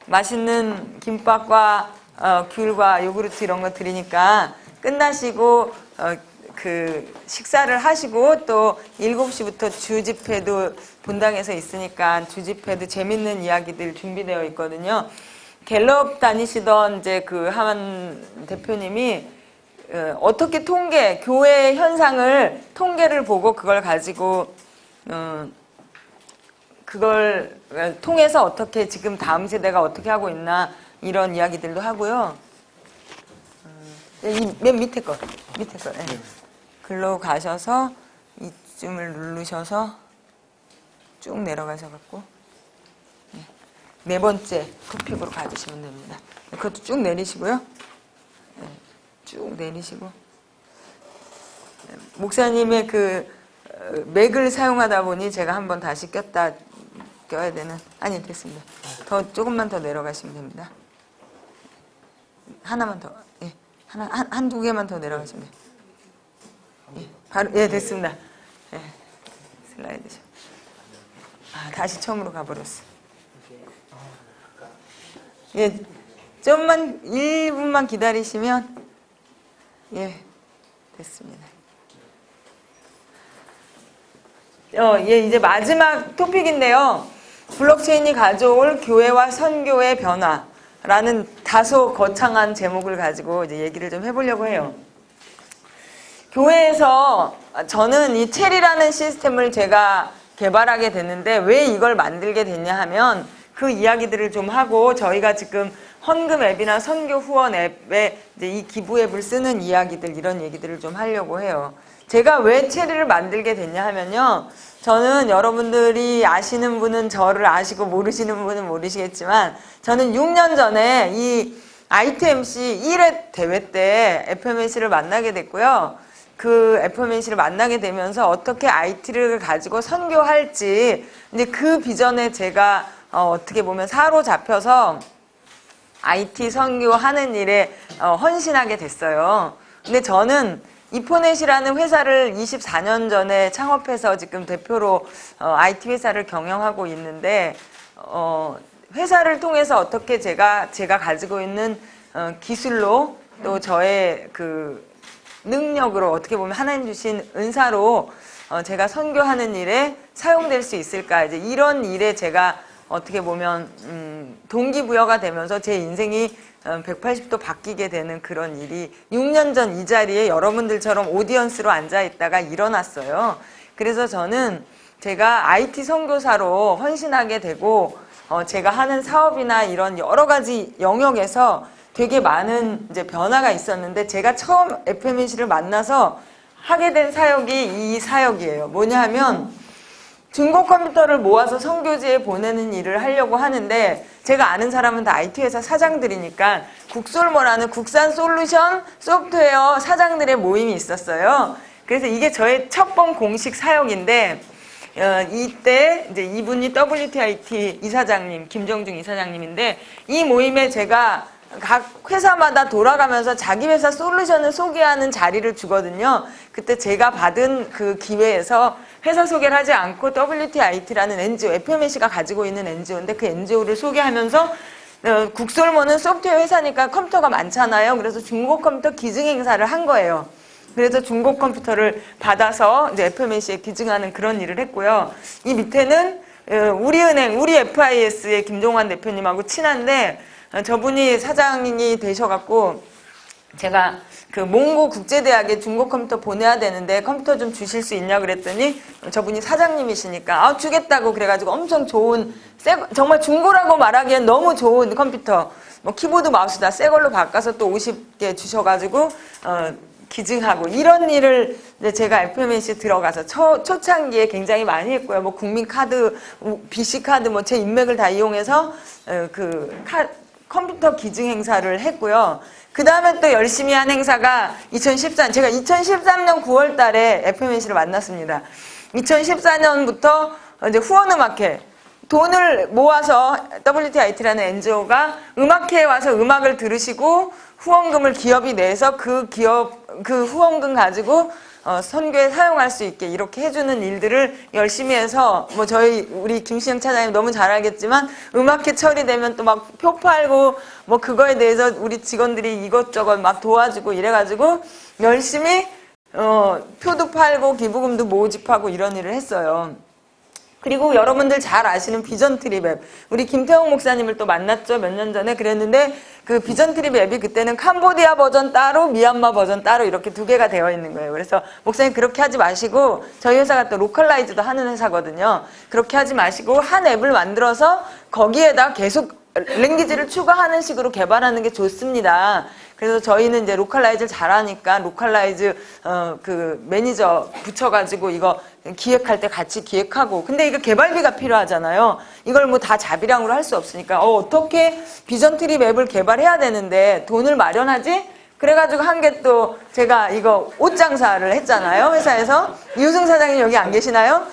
맛있는 김밥과 귤과 요구르트 이런 거 드리니까 끝나시고 그 식사를 하시고 또 7시부터 주집회도 본당에서 있으니까 주집회도 재밌는 이야기들 준비되어 있거든요. 갤럽 다니시던 이제 그 한 대표님이 어떻게 교회 현상을 통계를 보고 그걸 가지고 그걸 통해서 어떻게 지금 다음 세대가 어떻게 하고 있나 이런 이야기들도 하고요. 맨 밑에 거. 네. 글로 가셔서 이쯤을 누르셔서 쭉 내려가셔 갖고 네 번째 토픽으로 가주시면 됩니다. 그것도 쭉 내리시고요. 쭉 내리시고 목사님의 그 맥을 사용하다 보니 제가 한번 다시 껴야 되는 아니 됐습니다. 조금만 더 내려가시면 됩니다. 하나만 더 한두 개만 더 내려가시면 돼요. 바로 됐습니다. 슬라이드죠. 다시 처음으로 가버렸어. 좀만 1분만 기다리시면 됐습니다. 이제 마지막 토픽인데요. 블록체인이 가져올 교회와 선교의 변화라는 다소 거창한 제목을 가지고 이제 얘기를 좀 해보려고 해요. 교회에서 저는 이 체리라는 시스템을 제가 개발하게 됐는데 왜 이걸 만들게 됐냐 하면 그 이야기들을 좀 하고 저희가 지금 헌금 앱이나 선교 후원 앱에 이제 이 기부 앱을 쓰는 이야기들 이런 얘기들을 좀 하려고 해요. 제가 왜 체리를 만들게 됐냐 하면요. 저는 여러분들이 아시는 분은 저를 아시고 모르시는 분은 모르시겠지만 저는 6년 전에 이 ITMC 1회 대회 때 FMNC를 만나게 됐고요. 그 FMNC를 만나게 되면서 어떻게 IT를 가지고 선교할지 이제 그 비전에 제가 어떻게 보면 사로잡혀서 IT 선교하는 일에 헌신하게 됐어요. 근데 저는 이포넷이라는 회사를 24년 전에 창업해서 지금 대표로 IT 회사를 경영하고 있는데 회사를 통해서 어떻게 제가 가지고 있는 기술로 또 저의 그 능력으로 어떻게 보면 하나님 주신 은사로 제가 선교하는 일에 사용될 수 있을까 이제 이런 일에 제가 어떻게 보면 동기부여가 되면서 제 인생이 180도 바뀌게 되는 그런 일이 6년 전 이 자리에 여러분들처럼 오디언스로 앉아있다가 일어났어요. 그래서 저는 제가 IT 선교사로 헌신하게 되고 제가 하는 사업이나 이런 여러 가지 영역에서 되게 많은 이제 변화가 있었는데 제가 처음 FMNC를 만나서 하게 된 사역이 이 사역이에요. 뭐냐 하면 중고 컴퓨터를 모아서 선교지에 보내는 일을 하려고 하는데 제가 아는 사람은 다 IT 회사 사장들이니까 국솔모라는 국산 솔루션 소프트웨어 사장들의 모임이 있었어요. 그래서 이게 저의 첫 번 공식 사역인데 이때 이제 이분이 WTIT 이사장님 김정중 이사장님인데 이 모임에 제가 각 회사마다 돌아가면서 자기 회사 솔루션을 소개하는 자리를 주거든요. 그때 제가 받은 그 기회에서 회사 소개를 하지 않고 WTIT라는 NGO, FMNC가 가지고 있는 NGO인데 그 NGO를 소개하면서 국솔모는 소프트웨어 회사니까 컴퓨터가 많잖아요. 그래서 중고 컴퓨터 기증 행사를 한 거예요. 그래서 중고 컴퓨터를 받아서 이제 FMNC에 기증하는 그런 일을 했고요. 이 밑에는 우리은행, 우리 FIS의 김종환 대표님하고 친한데 저분이 사장이 되셔갖고 제가 그 몽고 국제대학에 중고 컴퓨터 보내야 되는데 컴퓨터 좀 주실 수 있냐 그랬더니 저분이 사장님이시니까 주겠다고 그래가지고 엄청 좋은 정말 중고라고 말하기엔 너무 좋은 컴퓨터 뭐 키보드 마우스 다 새 걸로 바꿔서 또 50개 주셔가지고 기증하고 이런 일을 제가 FMNC 들어가서 초창기에 굉장히 많이 했고요. 뭐 국민카드, BC카드 뭐 제 인맥을 다 이용해서 컴퓨터 기증 행사를 했고요. 그 다음에 또 열심히 한 행사가 제가 2013년 9월 달에 FMNC를 만났습니다. 2014년부터 이제 후원음악회, 돈을 모아서 WTIT라는 NGO가 음악회에 와서 음악을 들으시고 후원금을 기업이 내서 그 후원금 가지고 선교에 사용할 수 있게 이렇게 해주는 일들을 열심히 해서 뭐 우리 김신영 차장님 너무 잘 알겠지만 음악회 처리되면 또 막 표 팔고 뭐 그거에 대해서 우리 직원들이 이것저것 막 도와주고 이래가지고 열심히 표도 팔고 기부금도 모집하고 이런 일을 했어요. 그리고 여러분들 잘 아시는 비전 트립 앱. 우리 김태홍 목사님을 또 만났죠. 몇 년 전에. 그랬는데 그 비전 트립 앱이 그때는 캄보디아 버전 따로 미얀마 버전 따로 이렇게 두 개가 되어 있는 거예요. 그래서 목사님 그렇게 하지 마시고 저희 회사가 또 로컬라이즈도 하는 회사거든요. 그렇게 하지 마시고 한 앱을 만들어서 거기에다 계속 랭귀지를 추가하는 식으로 개발하는 게 좋습니다. 그래서 저희는 이제 로컬라이즈를 잘하니까 로컬라이즈 그 매니저 붙여가지고 이거 기획할 때 같이 기획하고 근데 이거 개발비가 필요하잖아요. 이걸 뭐 다 자비량으로 할 수 없으니까 어떻게 비전 트립 앱을 개발해야 되는데 돈을 마련하지? 그래가지고 한 게 또 제가 이거 옷 장사를 했잖아요. 회사에서. 이호승 사장님 여기 안 계시나요?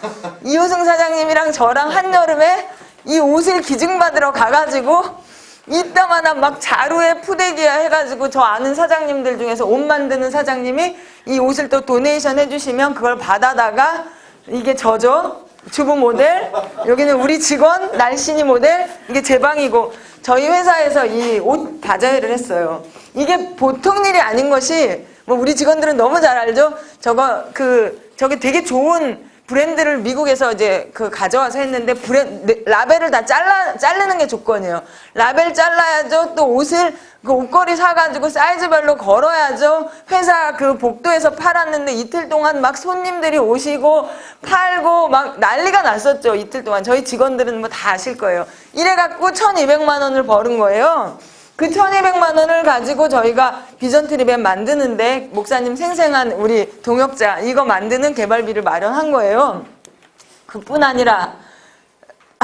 이호승 사장님이랑 저랑 한여름에 이 옷을 기증받으러 가가지고 이따마나 막 자루에 푸대기야 해가지고 저 아는 사장님들 중에서 옷 만드는 사장님이 이 옷을 또 도네이션 해주시면 그걸 받아다가 이게 저죠. 주부 모델, 여기는 우리 직원, 날씬이 모델, 이게 제 방이고 저희 회사에서 이 옷 바자회를 했어요. 이게 보통 일이 아닌 것이 뭐 우리 직원들은 너무 잘 알죠. 저게 되게 좋은 브랜드를 미국에서 이제 가져와서 했는데 라벨을 다 자르는 게 조건이에요. 라벨 잘라야죠. 또 옷을 그 옷걸이 사가지고 사이즈별로 걸어야죠. 회사 그 복도에서 팔았는데 이틀 동안 막 손님들이 오시고 팔고 막 난리가 났었죠. 이틀 동안. 저희 직원들은 뭐 다 아실 거예요. 이래갖고 1,200만 원을 버는 거예요. 그 1,200만 원을 가지고 저희가 비전 트립앱 만드는데 목사님 생생한 우리 동역자 이거 만드는 개발비를 마련한 거예요. 그뿐 아니라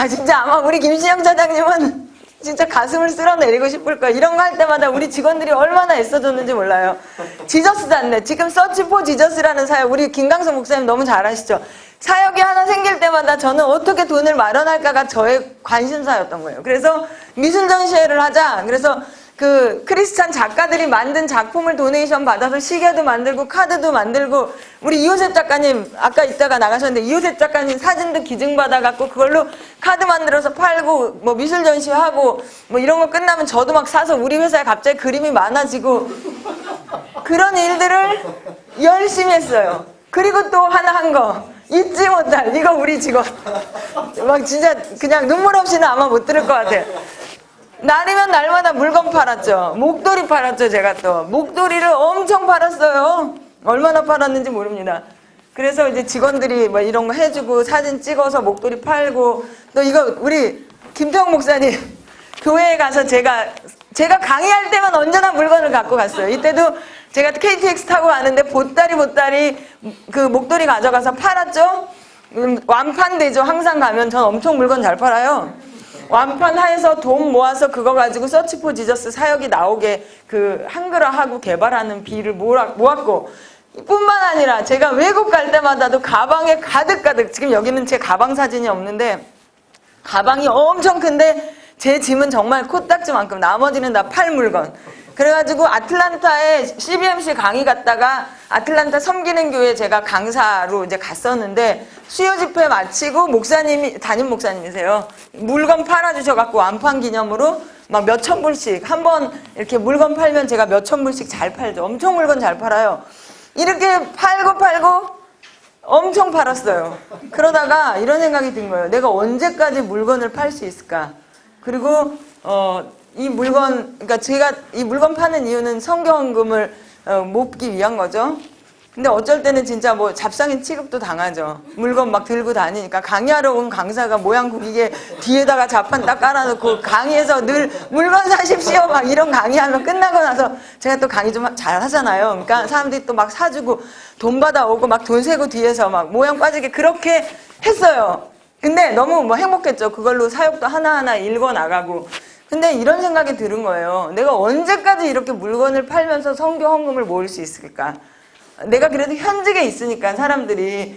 진짜 아마 우리 김신영 차장님은 진짜 가슴을 쓸어내리고 싶을 거예요. 이런 거 할 때마다 우리 직원들이 얼마나 애써줬는지 몰라요. 지저스 잔네 지금 서치 포 지저스라는 사역 우리 김강성 목사님 너무 잘 아시죠? 사역이 하나 생길 때마다 저는 어떻게 돈을 마련할까가 저의 관심사였던 거예요. 그래서 미술 전시회를 하자. 그래서 그 크리스찬 작가들이 만든 작품을 도네이션 받아서 시계도 만들고 카드도 만들고 우리 이호셉 작가님 아까 이따가 나가셨는데 이호셉 작가님 사진도 기증받아갖고 그걸로 카드 만들어서 팔고 뭐 미술 전시하고 뭐 이런 거 끝나면 저도 막 사서 우리 회사에 갑자기 그림이 많아지고 그런 일들을 열심히 했어요. 그리고 또 하나 한 거 잊지 못할 이거 우리 직원 막 진짜 그냥 눈물 없이는 아마 못 들을 것 같아요. 날이면 날마다 물건 팔았죠. 목도리 팔았죠. 제가 또 목도리를 엄청 팔았어요. 얼마나 팔았는지 모릅니다. 그래서 이제 직원들이 뭐 이런 거 해주고 사진 찍어서 목도리 팔고 또 이거 우리 김태형 목사님 교회에 가서 제가 강의할 때만 언제나 물건을 갖고 갔어요. 이때도 제가 KTX 타고 가는데 보따리 그 목도리 가져가서 팔았죠. 완판되죠. 항상 가면 전 엄청 물건 잘 팔아요. 완판해서 돈 모아서 그거 가지고 서치 포 지저스 사역이 나오게 그 한글화하고 개발하는 비를 모았고 뿐만 아니라 제가 외국 갈 때마다도 가방에 가득가득 지금 여기는 제 가방 사진이 없는데 가방이 엄청 큰데 제 짐은 정말 코딱지만큼 나머지는 다 팔 물건. 그래가지고 아틀란타에 CBMC 강의 갔다가 아틀란타 섬기는 교회 제가 강사로 이제 갔었는데 수요 집회 마치고 목사님이 담임 목사님이세요. 물건 팔아주셔갖고 완판 기념으로 막 몇천 불씩 한 번 이렇게 물건 팔면 제가 몇천 불씩 잘 팔죠. 엄청 물건 잘 팔아요. 이렇게 팔고 엄청 팔았어요. 그러다가 이런 생각이 든 거예요. 내가 언제까지 물건을 팔 수 있을까? 그리고 이 물건, 그러니까 제가 이 물건 파는 이유는 선교헌금을 모으기 위한 거죠. 근데 어쩔 때는 진짜 뭐 잡상인 취급도 당하죠. 물건 막 들고 다니니까 강의하러 온 강사가 모양 구기게 뒤에다가 자판 딱 깔아놓고 강의에서 늘 물건 사십시오 막 이런 강의하면 끝나고 나서 제가 또 강의 좀 잘 하잖아요. 그러니까 사람들이 또 막 사주고 돈 받아오고 막 돈 세고 뒤에서 막 모양 빠지게 그렇게 했어요. 근데 너무 뭐 행복했죠. 그걸로 사역도 하나하나 읽어나가고. 근데 이런 생각이 들은 거예요. 내가 언제까지 이렇게 물건을 팔면서 선교 헌금을 모을 수 있을까? 내가 그래도 현직에 있으니까 사람들이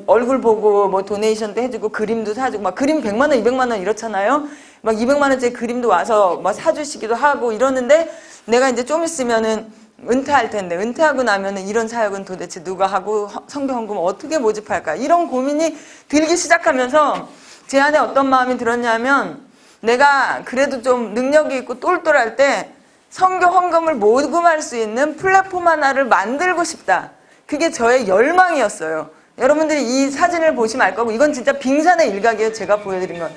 얼굴 보고 뭐 도네이션도 해주고 그림도 사주고 막 그림 100만 원, 200만 원 이렇잖아요. 막 200만 원짜리 그림도 와서 막 사주시기도 하고 이러는데 내가 이제 좀 있으면은 은퇴할 텐데 은퇴하고 나면은 이런 사역은 도대체 누가 하고 선교 헌금 어떻게 모집할까 이런 고민이 들기 시작하면서 제 안에 어떤 마음이 들었냐면 내가 그래도 좀 능력이 있고 똘똘할 때 선교 헌금을 모금할 수 있는 플랫폼 하나를 만들고 싶다. 그게 저의 열망이었어요. 여러분들이 이 사진을 보시면 알 거고 이건 진짜 빙산의 일각이에요. 제가 보여드린 건.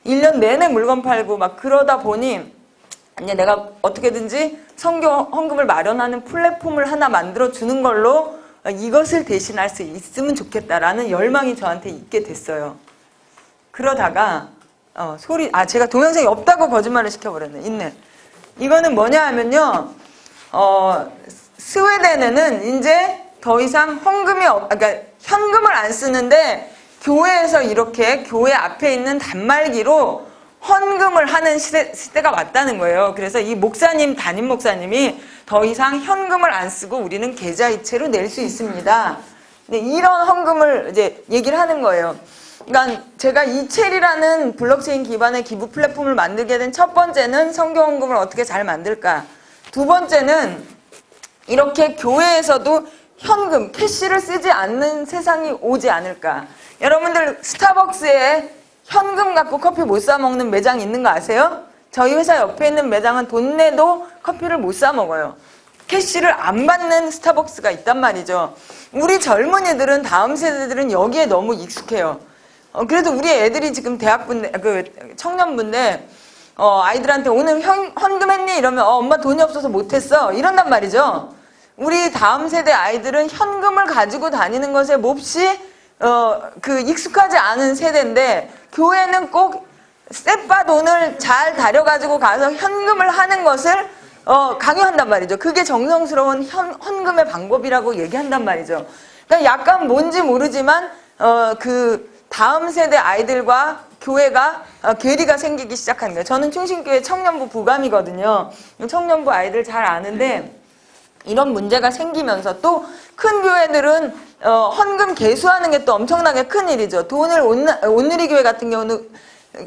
1년 내내 물건 팔고 막 그러다 보니 이제 내가 어떻게든지 선교 헌금을 마련하는 플랫폼을 하나 만들어 주는 걸로 이것을 대신할 수 있으면 좋겠다라는 열망이 저한테 있게 됐어요. 그러다가 제가 동영상이 없다고 거짓말을 시켜버렸네. 있네. 이거는 뭐냐 하면요. 스웨덴에는 이제 더 이상 그러니까 현금을 안 쓰는데 교회에서 이렇게 교회 앞에 있는 단말기로 헌금을 하는 시대가 왔다는 거예요. 그래서 이 담임 목사님이 더 이상 현금을 안 쓰고 우리는 계좌이체로 낼 수 있습니다. 근데 이런 헌금을 이제 얘기를 하는 거예요. 그러니까 제가 이첼이라는 블록체인 기반의 기부 플랫폼을 만들게 된 첫 번째는 선교 헌금을 어떻게 잘 만들까. 두 번째는 이렇게 교회에서도 현금, 캐시를 쓰지 않는 세상이 오지 않을까. 여러분들 스타벅스에 현금 갖고 커피 못 사 먹는 매장 있는 거 아세요? 저희 회사 옆에 있는 매장은 돈 내도 커피를 못 사 먹어요. 캐시를 안 받는 스타벅스가 있단 말이죠. 우리 젊은이들은 다음 세대들은 여기에 너무 익숙해요. 그래도 우리 애들이 지금 청년분들 아이들한테 오늘 헌금했니? 이러면 엄마 돈이 없어서 못했어. 이런단 말이죠. 우리 다음 세대 아이들은 현금을 가지고 다니는 것에 몹시 익숙하지 않은 세대인데 교회는 꼭 쎄빠 돈을 잘 다려가지고 가서 현금을 하는 것을 강요한단 말이죠. 그게 정성스러운 헌금의 방법이라고 얘기한단 말이죠. 그러니까 약간 뭔지 모르지만 다음 세대 아이들과 교회가 괴리가 생기기 시작하는 거예요. 저는 충신교회 청년부 부감이거든요. 청년부 아이들 잘 아는데 이런 문제가 생기면서 또 큰 교회들은 헌금 개수하는 게 또 엄청나게 큰 일이죠. 돈을 온누리교회 같은 경우는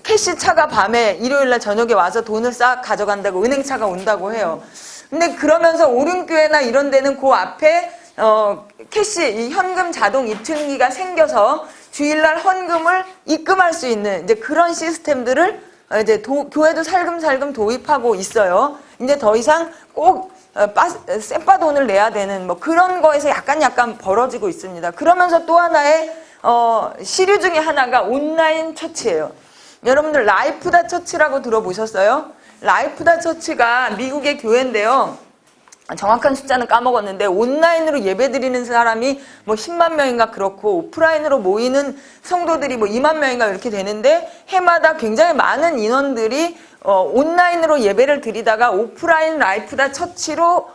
캐시차가 밤에 일요일날 저녁에 와서 돈을 싹 가져간다고 은행차가 온다고 해요. 근데 그러면서 오륜교회나 이런 데는 그 앞에 이 현금 자동 입출기가 생겨서 주일날 헌금을 입금할 수 있는 이제 그런 시스템들을 이제 교회도 살금살금 도입하고 있어요. 이제 더 이상 꼭 쎄빠 돈을 내야 되는 뭐 그런 거에서 약간 벌어지고 있습니다. 그러면서 또 하나의 시류 중에 하나가 온라인 처치예요. 여러분들 라이프다 처치라고 들어보셨어요? 라이프다 처치가 미국의 교회인데요. 정확한 숫자는 까먹었는데 온라인으로 예배드리는 사람이 뭐 10만 명인가 그렇고 오프라인으로 모이는 성도들이 뭐 2만 명인가 이렇게 되는데 해마다 굉장히 많은 인원들이 온라인으로 예배를 드리다가 오프라인 라이프다 처치로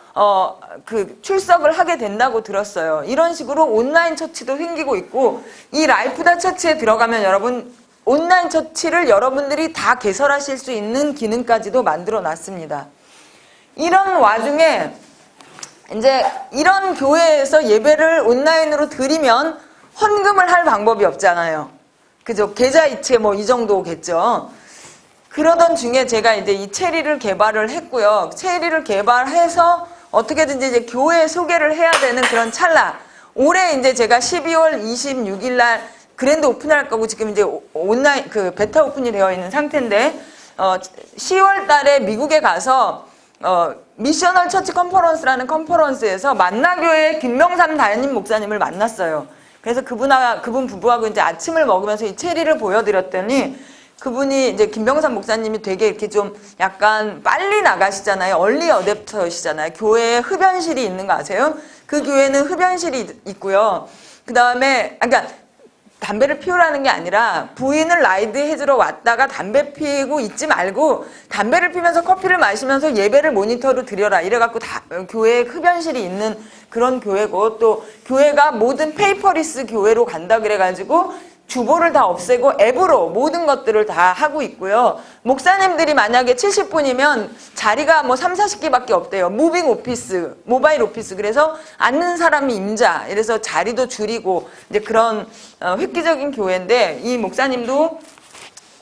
출석을 하게 된다고 들었어요. 이런 식으로 온라인 처치도 생기고 있고 이 라이프다 처치에 들어가면 여러분 온라인 처치를 여러분들이 다 개설하실 수 있는 기능까지도 만들어 놨습니다. 이런 와중에 이제 이런 교회에서 예배를 온라인으로 드리면 헌금을 할 방법이 없잖아요. 그죠? 계좌이체 뭐 이 정도겠죠. 그러던 중에 제가 이제 이 체리를 개발을 했고요. 체리를 개발해서 어떻게든지 이제 교회에 소개를 해야 되는 그런 찰나. 올해 이제 제가 12월 26일 날 그랜드 오픈을 할 거고 지금 이제 온라인 베타 오픈이 되어 있는 상태인데 10월 달에 미국에 가서 미셔널 처치 컨퍼런스라는 컨퍼런스에서 만나교회 김명삼 담임 목사님을 만났어요. 그래서 그분 부부하고 이제 아침을 먹으면서 이 체리를 보여드렸더니 그분이 이제 김병삼 목사님이 되게 이렇게 좀 약간 빨리 나가시잖아요. 얼리 어댑터시잖아요. 교회에 흡연실이 있는 거 아세요? 그 교회는 흡연실이 있고요. 그 다음에 그러니까 담배를 피우라는 게 아니라 부인을 라이드 해주러 왔다가 담배 피우고 있지 말고 담배를 피면서 커피를 마시면서 예배를 모니터로 드려라. 이래갖고 교회에 흡연실이 있는 그런 교회고 또 교회가 모든 페이퍼리스 교회로 간다 그래가지고 주보를 다 없애고 앱으로 모든 것들을 다 하고 있고요. 목사님들이 만약에 70분이면 자리가 뭐 3, 40개밖에 없대요. 무빙 오피스, 모바일 오피스. 그래서 앉는 사람이 임자. 이래서 자리도 줄이고 이제 그런 획기적인 교회인데 이 목사님도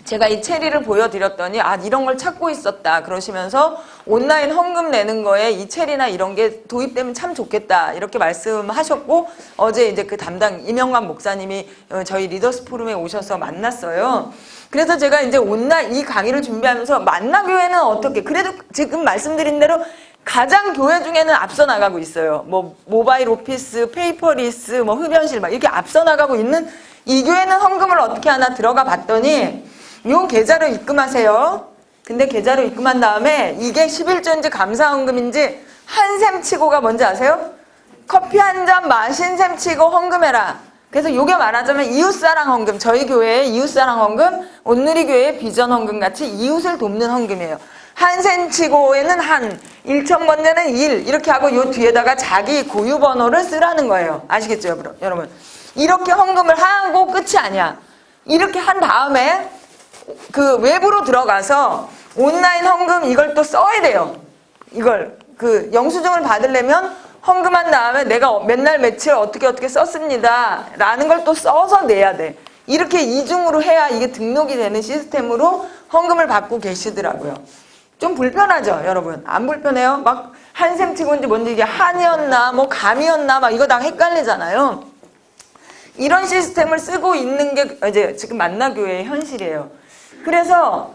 제가 이 체리를 보여드렸더니 아 이런 걸 찾고 있었다 그러시면서 온라인 헌금 내는 거에 이 체리나 이런 게 도입되면 참 좋겠다 이렇게 말씀하셨고 어제 이제 그 담당 이명관 목사님이 저희 리더스 포럼에 오셔서 만났어요. 그래서 제가 이제 온라인 이 강의를 준비하면서 만나교회는 어떻게 그래도 지금 말씀드린 대로 가장 교회 중에는 앞서 나가고 있어요. 뭐 모바일 오피스, 페이퍼리스, 뭐 흡연실 막 이렇게 앞서 나가고 있는 이 교회는 헌금을 어떻게 하나 들어가 봤더니 요 계좌로 입금하세요. 근데 계좌로 입금한 다음에 이게 11조인지 감사헌금인지 한 셈 치고가 뭔지 아세요? 커피 한 잔 마신 셈 치고 헌금해라. 그래서 요게 말하자면 이웃사랑 헌금, 저희 교회의 이웃사랑 헌금, 온누리 교회의 비전 헌금 같이 이웃을 돕는 헌금이에요. 한 셈 치고에는 한, 1천 번째는 1 이렇게 하고 요 뒤에다가 자기 고유 번호를 쓰라는 거예요. 아시겠죠, 여러분? 이렇게 헌금을 하고 끝이 아니야. 이렇게 한 다음에 그 외부로 들어가서 온라인 헌금 이걸 또 써야 돼요. 이걸 그 영수증을 받으려면 헌금한 다음에 내가 맨날 며칠 어떻게 썼습니다 라는 걸 또 써서 내야 돼. 이렇게 이중으로 해야 이게 등록이 되는 시스템으로 헌금을 받고 계시더라고요. 좀 불편하죠, 여러분? 안 불편해요? 막 한샘 치고인지 뭔지 이게 한이었나 뭐 감이었나 막 이거 다 헷갈리잖아요. 이런 시스템을 쓰고 있는 게 이제 지금 만나교회의 현실이에요. 그래서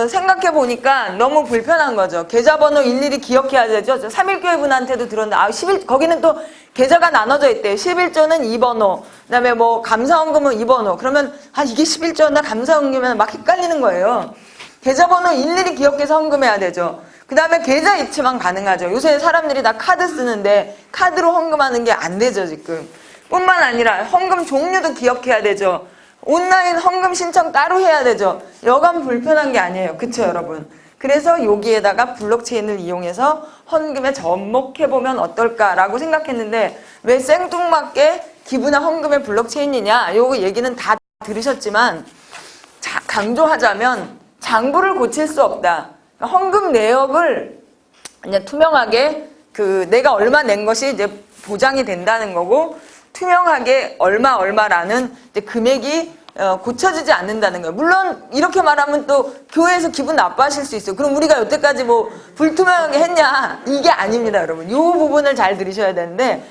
생각해 보니까 너무 불편한 거죠. 계좌번호 일일이 기억해야 되죠. 3일교회 분한테도 들었는데 거기는 또 계좌가 나눠져 있대요. 11조는 2번호, 그다음에 뭐 감사헌금은 2번호. 그러면 이게 11조나 감사헌금이면 막 헷갈리는 거예요. 계좌번호 일일이 기억해서 헌금해야 되죠. 그 다음에 계좌 이체만 가능하죠. 요새 사람들이 다 카드 쓰는데 카드로 헌금하는 게 안 되죠, 지금. 뿐만 아니라 헌금 종류도 기억해야 되죠. 온라인 헌금 신청 따로 해야 되죠. 여간 불편한 게 아니에요. 그쵸, 여러분? 그래서 여기에다가 블록체인을 이용해서 헌금에 접목해보면 어떨까라고 생각했는데 왜 생뚱맞게 기부나 헌금의 블록체인이냐? 요 얘기는 다 들으셨지만 강조하자면 장부를 고칠 수 없다. 그러니까 헌금 내역을 이제 투명하게 내가 얼마 낸 것이 이제 보장이 된다는 거고 투명하게 얼마라는 이제 금액이 고쳐지지 않는다는 거예요. 물론 이렇게 말하면 또 교회에서 기분 나빠하실 수 있어요. 그럼 우리가 여태까지 뭐 불투명하게 했냐? 이게 아닙니다, 여러분. 이 부분을 잘 들으셔야 되는데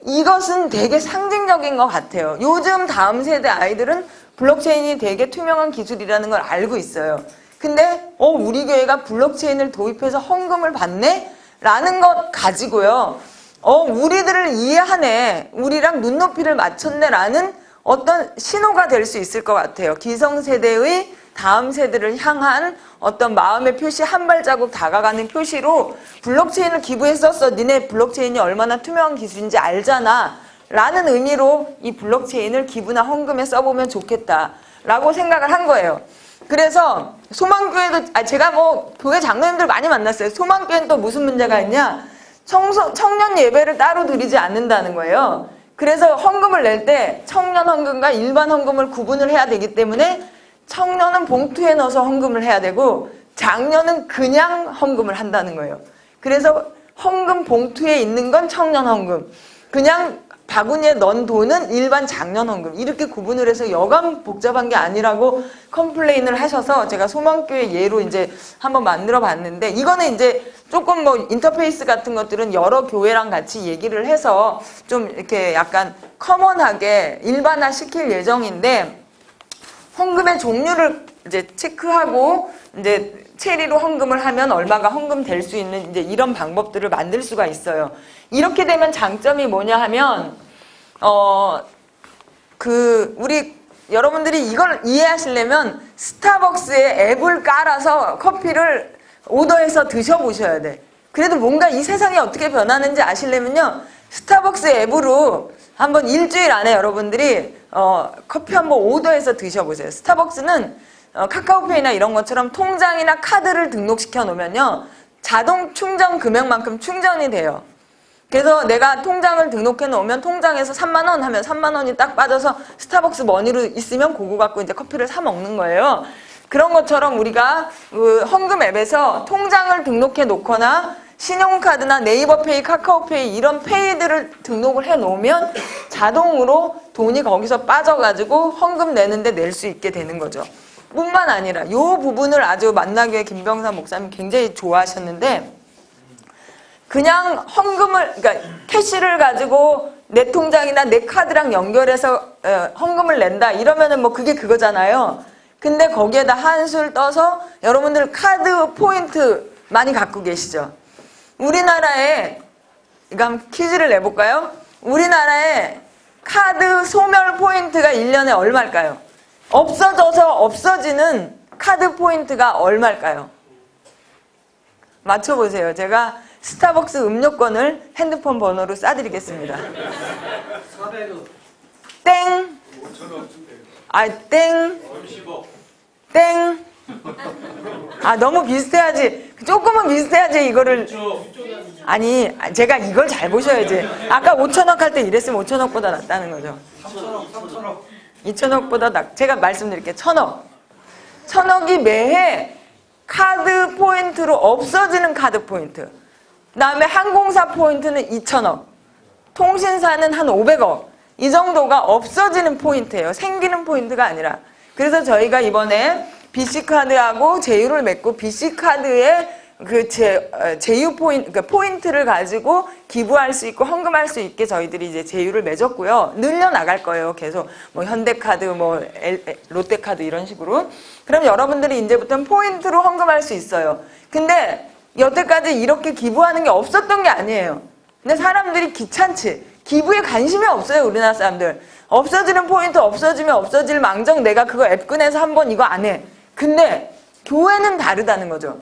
이것은 되게 상징적인 것 같아요. 요즘 다음 세대 아이들은 블록체인이 되게 투명한 기술이라는 걸 알고 있어요. 근데 우리 교회가 블록체인을 도입해서 헌금을 받네? 라는 것 가지고요. 우리들을 이해하네. 우리랑 눈높이를 맞췄네. 라는 어떤 신호가 될 수 있을 것 같아요. 기성세대의 다음 세대를 향한 어떤 마음의 표시, 한 발자국 다가가는 표시로 블록체인을 기부했었어. 니네 블록체인이 얼마나 투명한 기술인지 알잖아. 라는 의미로 이 블록체인을 기부나 헌금에 써보면 좋겠다. 라고 생각을 한 거예요. 그래서 소망교회도, 제가 뭐 교회 장로님들 많이 만났어요. 소망교회는 또 무슨 문제가 있냐? 청년 예배를 따로 드리지 않는다는 거예요. 그래서 헌금을 낼 때 청년 헌금과 일반 헌금을 구분을 해야 되기 때문에 청년은 봉투에 넣어서 헌금을 해야 되고 장년은 그냥 헌금을 한다는 거예요. 그래서 헌금 봉투에 있는 건 청년 헌금, 그냥 바구니에 넣은 돈은 일반 장년 헌금, 이렇게 구분을 해서 여간 복잡한 게 아니라고 컴플레인을 하셔서 제가 소망교회 예로 이제 한번 만들어 봤는데 이거는 이제 조금 뭐 인터페이스 같은 것들은 여러 교회랑 같이 얘기를 해서 좀 이렇게 약간 커먼하게 일반화 시킬 예정인데 헌금의 종류를 이제 체크하고 이제 체리로 헌금을 하면 얼마가 헌금될 수 있는 이제 이런 방법들을 만들 수가 있어요. 이렇게 되면 장점이 뭐냐 하면 우리 여러분들이 이걸 이해하시려면 스타벅스에 앱을 깔아서 커피를 오더해서 드셔보셔야 돼. 그래도 뭔가 이 세상이 어떻게 변하는지 아시려면요. 스타벅스 앱으로 한번 일주일 안에 여러분들이 커피 한번 오더해서 드셔보세요. 스타벅스는 카카오페이나 이런 것처럼 통장이나 카드를 등록시켜 놓으면요. 자동 충전 금액만큼 충전이 돼요. 그래서 내가 통장을 등록해 놓으면 통장에서 3만 원 하면 3만 원이 딱 빠져서 스타벅스 머니로 있으면 그거 갖고 이제 커피를 사 먹는 거예요. 그런 것처럼 우리가 그 헌금 앱에서 통장을 등록해 놓거나 신용카드나 네이버페이, 카카오페이 이런 페이들을 등록을 해 놓으면 자동으로 돈이 거기서 빠져가지고 헌금 내는데 낼 수 있게 되는 거죠. 뿐만 아니라 이 부분을 아주 만나교회 김병삼 목사님 굉장히 좋아하셨는데, 그냥 헌금을, 그러니까 캐시를 가지고 내 통장이나 내 카드랑 연결해서 헌금을 낸다 이러면은 뭐 그게 그거잖아요. 근데 거기에다 한술 떠서 여러분들 카드 포인트 많이 갖고 계시죠? 우리나라에, 이거 한번 퀴즈를 내볼까요? 우리나라에 카드 소멸 포인트가 1년에 얼마일까요? 없어져서 없어지는 카드 포인트가 얼마일까요? 맞춰보세요. 제가 스타벅스 음료권을 핸드폰 번호로 싸드리겠습니다. 400원. 땡. 5,000원. 아, 땡. 30억. 땡. 아, 너무 비슷해야지. 조금은 비슷해야지, 이거를. 아니, 제가 이걸 잘 보셔야지. 아까 5천억 할 때 이랬으면 5천억보다 낫다는 거죠. 3천억. 3천억. 2천억보다 제가 말씀드릴게요. 1,000억. 1,000억이 매해 카드 포인트로 없어지는 카드 포인트. 그 다음에 항공사 포인트는 2,000억. 통신사는 한 500억. 이 정도가 없어지는 포인트예요. 생기는 포인트가 아니라. 그래서 저희가 이번에 BC카드하고 제휴를 맺고 BC카드에 그 제휴 포인트, 그러니까 포인트를 가지고 기부할 수 있고 헌금할 수 있게 저희들이 이제 제휴를 맺었고요. 늘려나갈 거예요. 계속 뭐 현대카드, 뭐 롯데카드 이런 식으로. 그럼 여러분들이 이제부터는 포인트로 헌금할 수 있어요. 근데 여태까지 이렇게 기부하는 게 없었던 게 아니에요. 근데 사람들이 귀찮지. 기부에 관심이 없어요. 우리나라 사람들. 없어지는 포인트 없어지면 없어질 망정 내가 그거 앱 꺼내서 한번 이거 안 해. 근데 교회는 다르다는 거죠.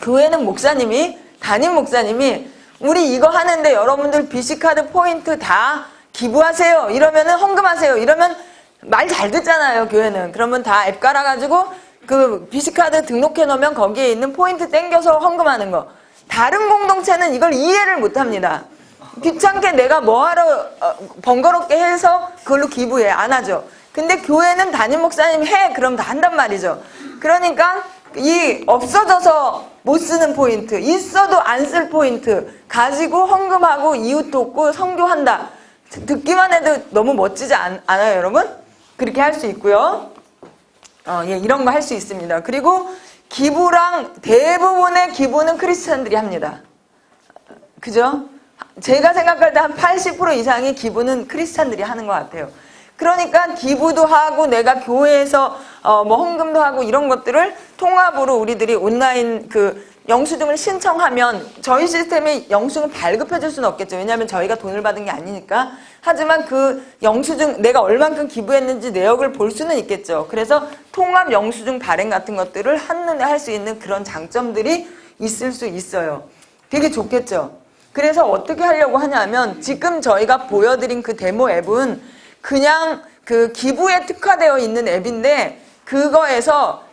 교회는 목사님이, 담임 목사님이 우리 이거 하는데 여러분들 BC카드 포인트 다 기부하세요. 이러면은 헌금하세요. 이러면 말 잘 듣잖아요. 교회는. 그러면 다 앱 깔아가지고 그 BC카드 등록해 놓으면 거기에 있는 포인트 땡겨서 헌금하는 거. 다른 공동체는 이걸 이해를 못합니다. 귀찮게 내가 뭐하러 번거롭게 해서 그걸로 기부해. 안 하죠. 근데 교회는 담임 목사님이 해. 그럼 다 한단 말이죠. 그러니까 이 없어져서 못 쓰는 포인트, 있어도 안 쓸 포인트 가지고 헌금하고 이웃 돕고 선교한다. 듣기만 해도 너무 멋지지 않아요, 여러분? 그렇게 할 수 있고요. 예, 이런 거 할 수 있습니다. 그리고 기부랑 대부분의 기부는 크리스찬들이 합니다. 그죠? 제가 생각할 때 한 80% 이상의 기부는 크리스찬들이 하는 것 같아요. 그러니까 기부도 하고 내가 교회에서 뭐 헌금도 하고 이런 것들을 통합으로 우리들이 온라인 그 영수증을 신청하면 저희 시스템이 영수증을 발급해 줄 수는 없겠죠. 왜냐하면 저희가 돈을 받은 게 아니니까. 하지만 그 영수증 내가 얼만큼 기부했는지 내역을 볼 수는 있겠죠. 그래서 통합 영수증 발행 같은 것들을 한눈에 할 수 있는 그런 장점들이 있을 수 있어요. 되게 좋겠죠. 그래서 어떻게 하려고 하냐면 지금 저희가 보여드린 그 데모 앱은 그냥 그 기부에 특화되어 있는 앱인데 그거에서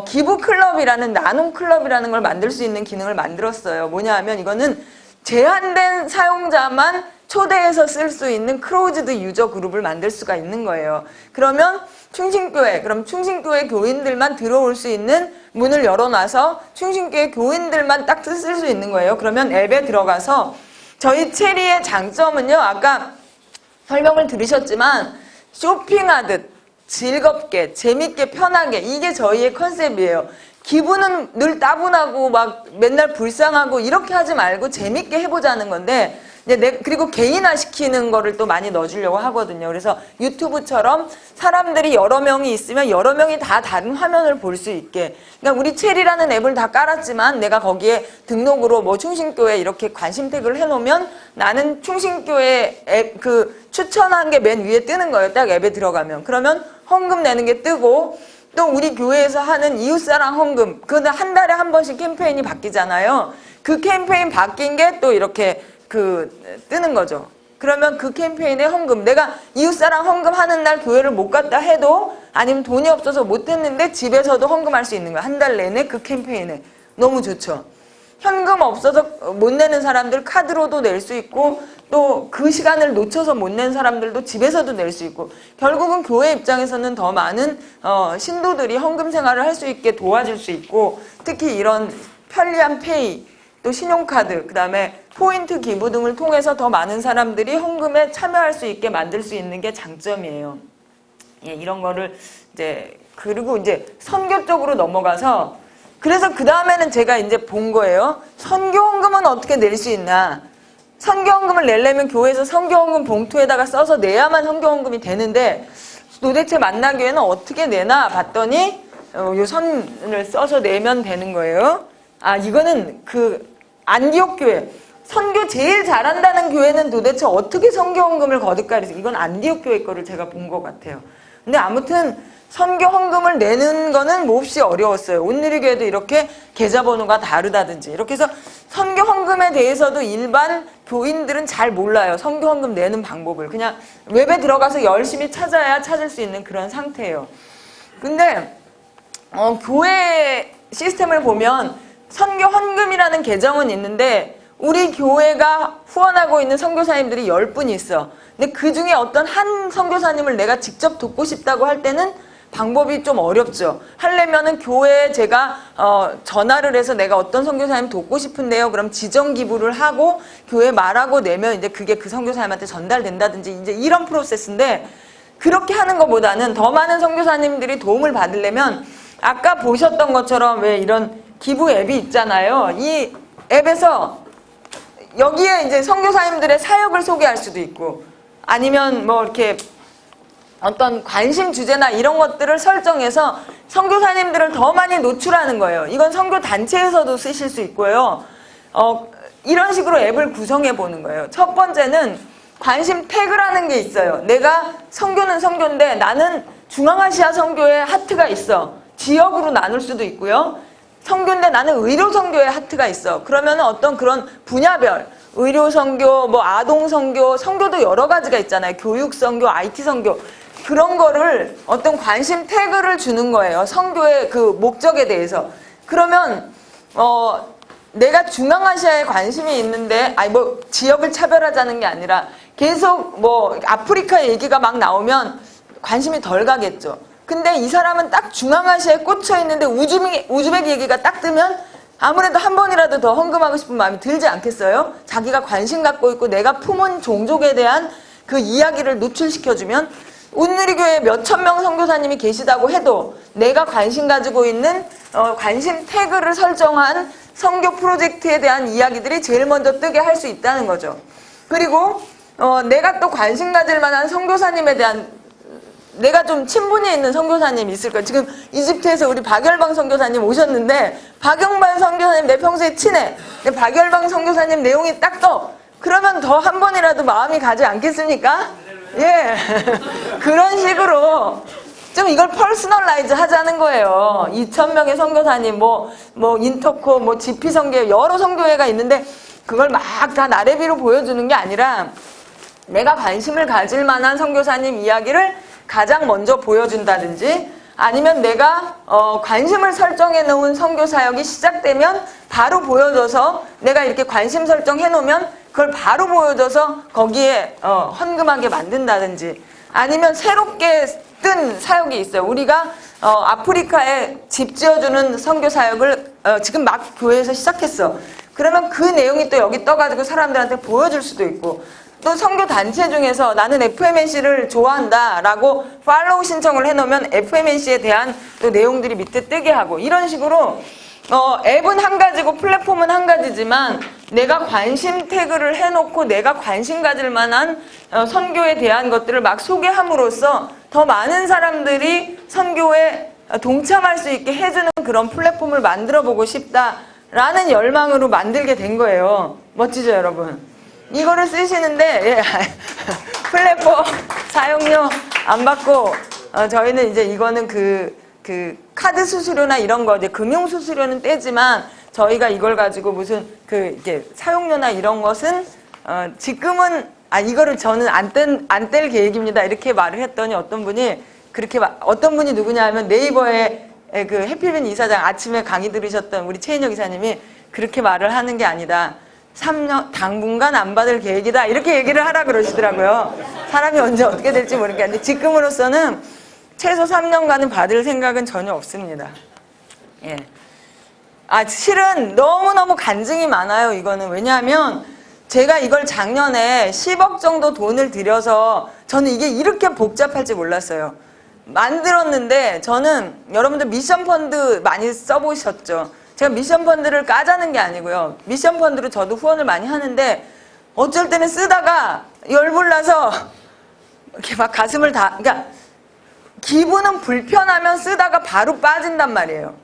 기부 클럽이라는 나눔 클럽이라는 걸 만들 수 있는 기능을 만들었어요. 뭐냐 하면 이거는 제한된 사용자만 초대해서 쓸 수 있는 크로즈드 유저 그룹을 만들 수가 있는 거예요. 그러면 충신교회, 그럼 충신교회 교인들만 들어올 수 있는 문을 열어놔서 충신교회 교인들만 딱 쓸 수 있는 거예요. 그러면 앱에 들어가서 저희 체리의 장점은요. 아까 설명을 들으셨지만 쇼핑하듯 즐겁게 재밌게 편하게 이게 저희의 컨셉이에요. 기분은 늘 따분하고 막 맨날 불쌍하고 이렇게 하지 말고 재밌게 해보자는 건데 그리고 개인화 시키는 거를 또 많이 넣어주려고 하거든요. 그래서 유튜브처럼 사람들이 여러 명이 있으면 여러 명이 다 다른 화면을 볼 수 있게. 그러니까 우리 체리라는 앱을 다 깔았지만 내가 거기에 등록으로 뭐 충신교회 이렇게 관심 태그를 해놓으면 나는 충신교회 앱 그 추천한 게 맨 위에 뜨는 거예요. 딱 앱에 들어가면. 그러면 헌금 내는 게 뜨고 또 우리 교회에서 하는 이웃사랑 헌금 그건 한 달에 한 번씩 캠페인이 바뀌잖아요. 그 캠페인 바뀐 게 또 이렇게 뜨는 거죠. 그러면 그 캠페인에 헌금, 내가 이웃사랑 헌금하는 날 교회를 못 갔다 해도 아니면 돈이 없어서 못 했는데 집에서도 헌금할 수 있는 거야. 한 달 내내 그 캠페인에. 너무 좋죠. 현금 없어서 못 내는 사람들 카드로도 낼 수 있고 또 그 시간을 놓쳐서 못 낸 사람들도 집에서도 낼 수 있고 결국은 교회 입장에서는 더 많은 신도들이 헌금 생활을 할 수 있게 도와줄 수 있고 특히 이런 편리한 페이 또 신용카드, 그 다음에 포인트 기부 등을 통해서 더 많은 사람들이 헌금에 참여할 수 있게 만들 수 있는 게 장점이에요. 예, 이런 거를 이제 그리고 이제 선교 쪽으로 넘어가서 그래서 그 다음에는 제가 이제 본 거예요. 선교헌금은 어떻게 낼 수 있나? 선교헌금을 내려면 교회에서 선교헌금 봉투에다가 써서 내야만 선교헌금이 되는데 도대체 만나교회는 어떻게 내나 봤더니 요 선을 써서 내면 되는 거예요. 아, 이거는 그 안디옥 교회 선교 제일 잘한다는 교회는 도대체 어떻게 선교헌금을 거둘까 그래서 이건 안디옥 교회 거를 제가 본 것 같아요. 근데 아무튼 선교헌금을 내는 거는 몹시 어려웠어요. 온누리교회도 이렇게 계좌번호가 다르다든지 이렇게 해서 선교헌금에 대해서도 일반 교인들은 잘 몰라요. 선교헌금 내는 방법을 그냥 웹에 들어가서 열심히 찾아야 찾을 수 있는 그런 상태예요. 근데 교회 시스템을 보면 선교헌금이라는 계정은 있는데 우리 교회가 후원하고 있는 선교사님들이 10분이 있어. 근데 그 중에 어떤 한 선교사님을 내가 직접 돕고 싶다고 할 때는 방법이 좀 어렵죠. 하려면은 교회에 제가 전화를 해서 내가 어떤 선교사님 돕고 싶은데요. 그럼 지정 기부를 하고 교회 말하고 내면 이제 그게 그 선교사님한테 전달된다든지 이제 이런 프로세스인데 그렇게 하는 것보다는 더 많은 선교사님들이 도움을 받으려면 아까 보셨던 것처럼 왜 이런 기부 앱이 있잖아요. 이 앱에서 여기에 이제 선교사님들의 사역을 소개할 수도 있고 아니면 뭐 이렇게 어떤 관심 주제나 이런 것들을 설정해서 선교사님들을 더 많이 노출하는 거예요. 이건 선교 단체에서도 쓰실 수 있고요. 이런 식으로 앱을 구성해 보는 거예요. 첫 번째는 관심 태그라는 게 있어요. 내가 선교는 선교인데 나는 중앙아시아 선교에 하트가 있어. 지역으로 나눌 수도 있고요. 선교인데 나는 의료 선교에 하트가 있어. 그러면 어떤 그런 분야별 의료 선교, 뭐 아동 선교, 선교도 여러 가지가 있잖아요. 교육 선교, IT 선교 그런 거를 어떤 관심 태그를 주는 거예요. 선교의 그 목적에 대해서. 그러면 내가 중앙아시아에 관심이 있는데 아니 뭐 지역을 차별하자는 게 아니라 계속 뭐 아프리카 얘기가 막 나오면 관심이 덜 가겠죠. 근데 이 사람은 딱 중앙아시아에 꽂혀 있는데 우즈벡 얘기가 딱 뜨면 아무래도 한 번이라도 더 헌금하고 싶은 마음이 들지 않겠어요? 자기가 관심 갖고 있고 내가 품은 종족에 대한 그 이야기를 노출시켜주면 온누리교회에 몇천 명 선교사님이 계시다고 해도 내가 관심 가지고 있는 관심 태그를 설정한 선교 프로젝트에 대한 이야기들이 제일 먼저 뜨게 할 수 있다는 거죠. 그리고 내가 또 관심 가질 만한 선교사님에 대한 내가 좀 친분이 있는 선교사님이 있을 거예요. 지금 이집트에서 우리 박열방 선교사님 오셨는데 박영반 선교사님 내 평소에 친해. 근데 박열방 선교사님 내용이 딱 떠. 그러면 더 한 번이라도 마음이 가지 않겠습니까? 예. 그런 식으로 좀 이걸 퍼스널라이즈 하자는 거예요. 2,000명의 선교사님, 뭐 인터코, 뭐 지피 선교 여러 선교회가 있는데 그걸 막 다 나래비로 보여주는 게 아니라 내가 관심을 가질 만한 선교사님 이야기를 가장 먼저 보여준다든지 아니면 내가 관심을 설정해 놓은 선교 사역이 시작되면 바로 보여줘서 내가 이렇게 관심 설정해 놓으면 그걸 바로 보여줘서 거기에 헌금하게 만든다든지 아니면 새롭게 뜬 사역이 있어요. 우리가 아프리카에 집 지어주는 선교 사역을 지금 막 교회에서 시작했어. 그러면 그 내용이 또 여기 떠가지고 사람들한테 보여줄 수도 있고 또 선교 단체 중에서 나는 FMNC를 좋아한다 라고 팔로우 신청을 해놓으면 FMNC에 대한 또 내용들이 밑에 뜨게 하고 이런 식으로 앱은 한 가지고 플랫폼은 한 가지지만 내가 관심 태그를 해놓고 내가 관심 가질 만한 선교에 대한 것들을 막 소개함으로써 더 많은 사람들이 선교에 동참할 수 있게 해주는 그런 플랫폼을 만들어 보고 싶다라는 열망으로 만들게 된 거예요. 멋지죠 여러분? 이거를 쓰시는데 예, 플랫폼 사용료 안 받고 저희는 이제 이거는 그 카드 수수료나 이런 거 이제 금융 수수료는 떼지만 저희가 이걸 가지고 무슨 이게 사용료나 이런 것은 지금은 이거를 저는 안 뗄 계획입니다 이렇게 말을 했더니 어떤 분이 어떤 분이 누구냐 하면 네이버에 그 해피빈 이사장 아침에 강의 들으셨던 우리 최인혁 이사님이 그렇게 말을 하는 게 아니다. 3년 당분간 안 받을 계획이다 이렇게 얘기를 하라 그러시더라고요. 사람이 언제 어떻게 될지 모르겠는데 지금으로서는 최소 3년간은 받을 생각은 전혀 없습니다. 예. 실은 너무너무 간증이 많아요 이거는. 왜냐하면 제가 이걸 작년에 10억 정도 돈을 들여서 저는 이게 이렇게 복잡할지 몰랐어요. 만들었는데 저는 여러분들 미션 펀드 많이 써보셨죠? 제가 미션 펀드를 까자는 게 아니고요. 미션 펀드로 저도 후원을 많이 하는데 어쩔 때는 쓰다가 열불나서 이렇게 막 가슴을 그러니까 기분은 불편하면 쓰다가 바로 빠진단 말이에요.